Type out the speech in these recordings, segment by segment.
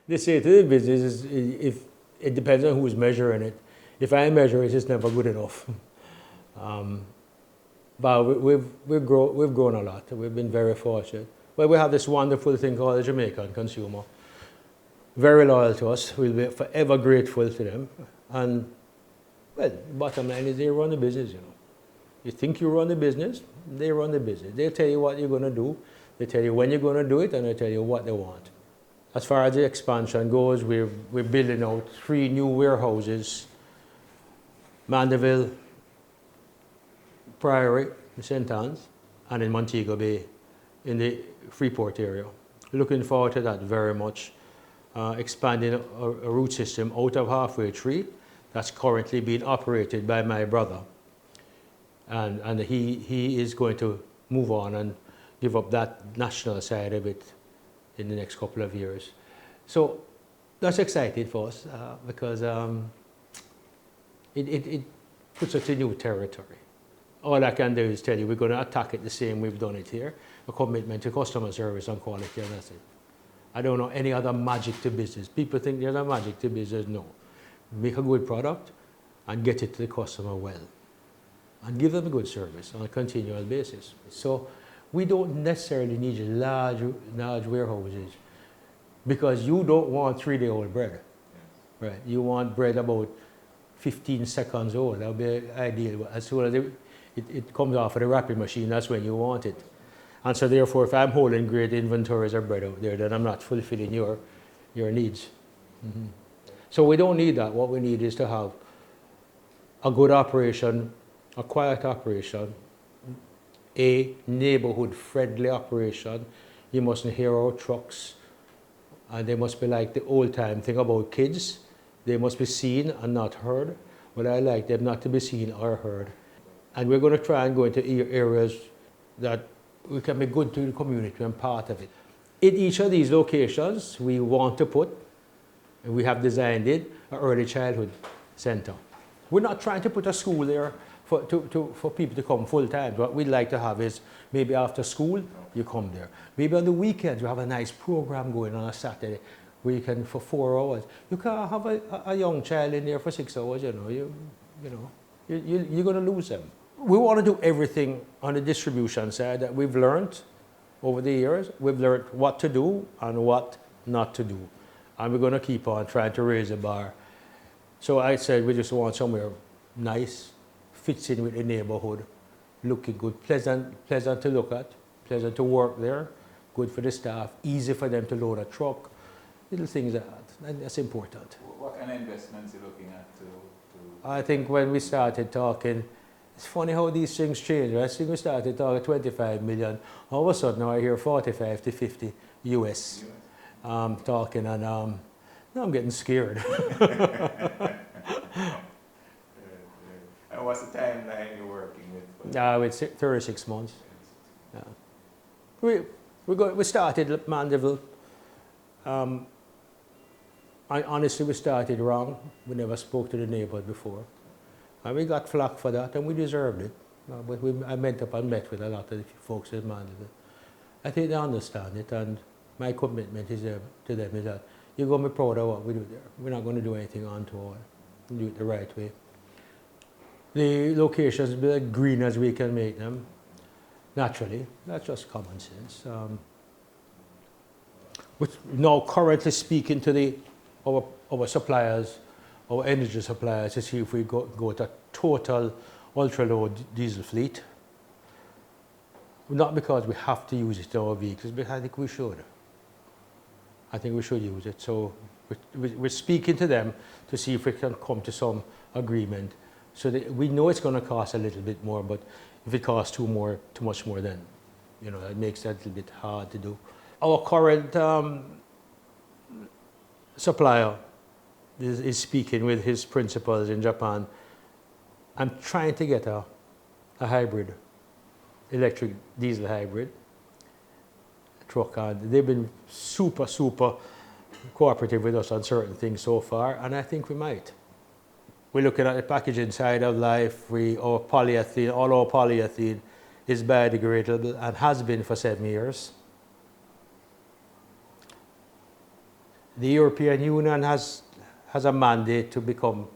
They say to the business is if it depends on who's measuring it. If I measure it, it's never good enough. But we've grown a lot. We've been very fortunate. Well, we have this wonderful thing called the Jamaican consumer. Very loyal to us. We'll be forever grateful to them. And well, bottom line is they run the business, you know. You think you run the business, they run the business. They tell you what you're going to do. They tell you when you're going to do it, and they tell you what they want. As far as the expansion goes, we're building out 3 new warehouses. Mandeville, Priory, St. Anne's, and in Montego Bay, in the Freeport area. Looking forward to that very much. Expanding a route system out of Halfway Tree that's currently being operated by my brother. And he is going to move on and give up that national side of it in the next couple of years. So that's exciting for us because it puts us in new territory. All I can do is tell you we're going to attack it the same we've done it here, a commitment to customer service and quality, and that's it. I don't know any other magic to business. People think there's a magic to business. No. Make a good product and get it to the customer well. And give them a good service on a continual basis. So we don't necessarily need large warehouses because you don't want 3-day-old bread. Right? You want bread about 15 seconds old. That would be ideal. As soon as it comes off of the wrapping machine, that's when you want it. And so therefore, if I'm holding great inventories of bread out there, then I'm not fulfilling your needs. Mm-hmm. So we don't need that. What we need is to have a good operation, a quiet operation, a neighborhood-friendly operation. You mustn't hear our trucks, and they must be like the old-time thing about kids. They must be seen and not heard. But I like them not to be seen or heard. And we're going to try and go into areas that we can be good to the community and part of it. In each of these locations, we want to put, and we have designed it, an early childhood center. We're not trying to put a school there for people to come full time. What we'd like to have is maybe after school, you come there. Maybe on the weekends, you have a nice program going on a Saturday where you can, for 4 hours. You can't have a young child in there for 6 hours, you're going to lose them. We want to do everything on the distribution side that we've learned over the years. We've learned what to do and what not to do. And we're going to keep on trying to raise the bar. So I said we just want somewhere nice, fits in with the neighborhood, looking good, pleasant to look at, pleasant to work there, good for the staff, easy for them to load a truck, little things like that. And that's important. What kind of investments are you looking at to I think when we started talking, it's funny how these things change. I think we started talking 25 million. All of a sudden now I hear 45 to 50 US. Talking, and now I'm getting scared. And what's the timeline you're working with? It's 36 months. Yeah. We started at Mandeville. Honestly, we started wrong. We never spoke to the neighborhood before. And we got flack for that, and we deserved it. But I went up and met with a lot of the folks in Mandeville. I think they understand it, and my commitment is to them is that you're going to be proud of what we do there. We're not going to do anything untoward. We'll do it the right way. The locations will be as green as we can make them, naturally. That's just common sense. We're now currently speaking to our suppliers, our energy suppliers, to see if we go to a total ultra-low diesel fleet. Not because we have to use it in our vehicles, but I think we should. I think we should use it. So we're speaking to them to see if we can come to some agreement. So that we know it's going to cost a little bit more, but if it costs too much more, then it makes that a little bit hard to do. Our current supplier is speaking with his principals in Japan. I'm trying to get a hybrid, electric diesel hybrid truck, and they've been super cooperative with us on certain things so far, and I think we might. We're looking at the packaging side of life. All our polyethylene is biodegradable and has been for 7 years. The European Union has a mandate to become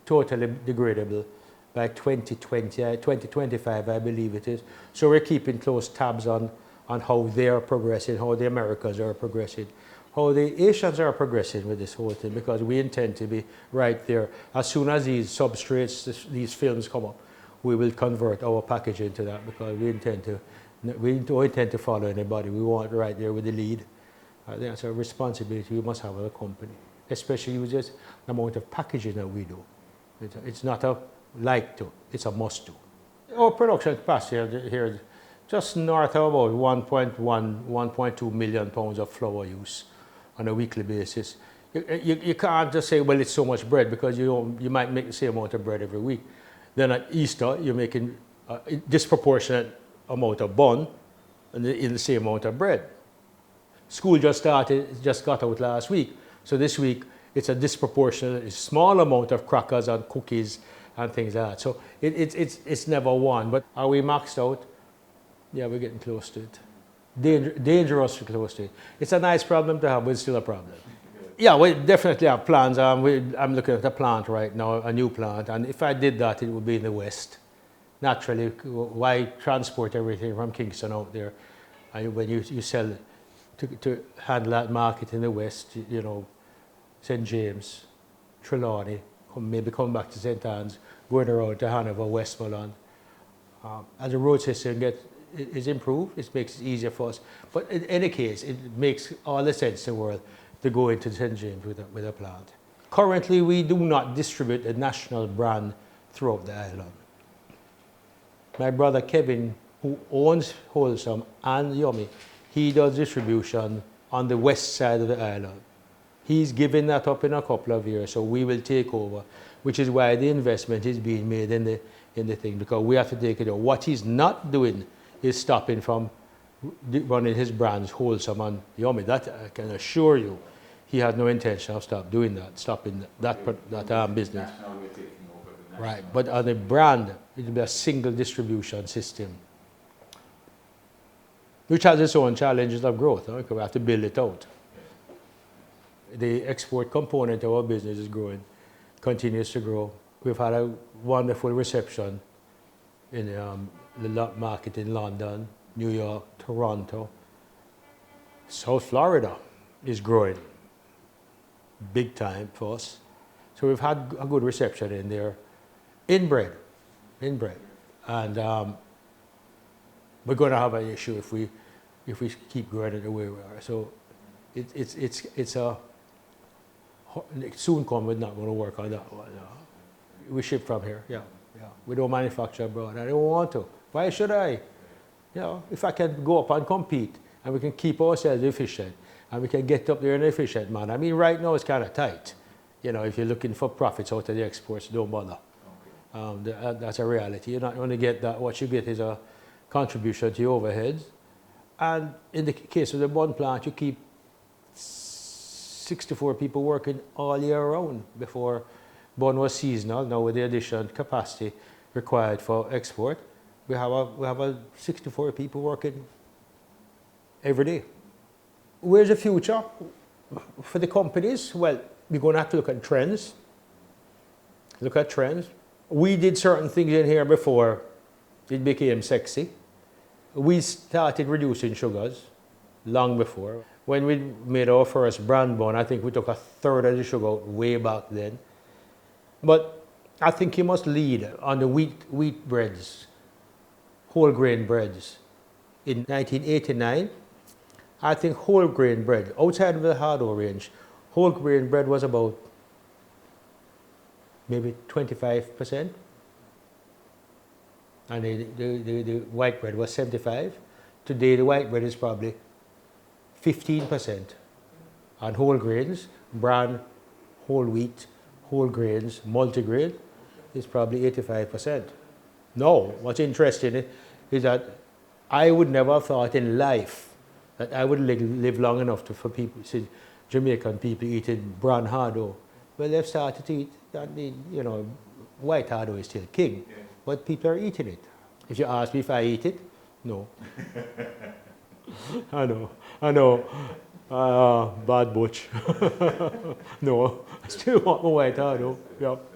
totally degradable by 2020, 2025, I believe it is. So we're keeping close tabs on how they are progressing, how the Americans are progressing, how the Asians are progressing with this whole thing, because we intend to be right there. As soon as these substrates, these films come up, we will convert our packaging to that, because we don't intend to follow anybody. We want right there with the lead. I think that's a responsibility we must have as a company, especially with just the amount of packaging that we do. It's not a like to, it's a must do. Our production capacity here is just north of about 1.2 million pounds of flour use on a weekly basis. You can't just say, well, it's so much bread, because you might make the same amount of bread every week. Then at Easter, you're making a disproportionate amount of bun in the same amount of bread. School just got out last week. So this week, it's a disproportionate small amount of crackers and cookies and things like that. So it's never one. But are we maxed out? Yeah, we're getting close to it. Dangerously close to it. It's a nice problem to have, but it's still a problem. Yeah, we definitely have plans. I'm looking at a plant right now, a new plant. And if I did that, it would be in the West. Naturally, why transport everything from Kingston out there? And when you sell to handle that market in the West, you know, St. James, Trelawney, maybe come back to St. Anne's, going around to Hanover, Westmoreland. As the road system is improved, it makes it easier for us. But in any case, it makes all the sense in the world to go into St. James with a plant. Currently, we do not distribute a national brand throughout the island. My brother Kevin, who owns Wholesome and Yummy, he does distribution on the west side of the island. He's given that up in a couple of years, so we will take over, which is why the investment is being made in the thing, because we have to take it over. What he's not doing is stopping from running his brands Wholesome and Yummy. That I can assure you, he has no intention of stopping that business. National, we're taking over the national. Right, but on the brand, it will be a single distribution system, which has its own challenges of growth. Because we have to build it out. The export component of our business is growing, continues to grow. We've had a wonderful reception in the market in London, New York, Toronto. South Florida is growing big time for us. So we've had a good reception in there, in bread. And we're going to have an issue if we keep growing it the way we are. So it's a soon come. We're not going to work on that one. We ship from here. Yeah. We don't manufacture abroad. I don't want to. Why should I? You know, if I can go up and compete, and we can keep ourselves efficient, and we can get up there in an efficient manner. I mean, right now it's kind of tight. You know, if you're looking for profits out of the exports, don't bother. That's a reality. You're not going to get that. What you get is a contribution to your overheads. And in the case of the bun plant, you keep 64 people working all year round. Before bun was seasonal. Now with the additional capacity required for export, we have a 64 people working every day. Where's the future for the companies? Well, we're going to have to look at trends. We did certain things in here before it became sexy. We started reducing sugars long before. When we made our first brand bun, I think we took a third of the sugar out way back then. But I think you must lead on the wheat breads, whole grain breads. In 1989, I think whole grain bread, outside of the hard-dough range, whole grain bread was about maybe 25%. And the white bread was 75%. Today the white bread is probably 15%. And whole grains, bran, whole wheat, whole grains, multigrain is probably 85%. Now, what's interesting is that I would never have thought in life that I would live long enough for people, see Jamaican people eating brown hard-dough. Well, they've started to eat, you know, white hard-dough is still king, but people are eating it. If you ask me if I eat it, no. I know. Bad butch. No, I still want my white hair though. Yep.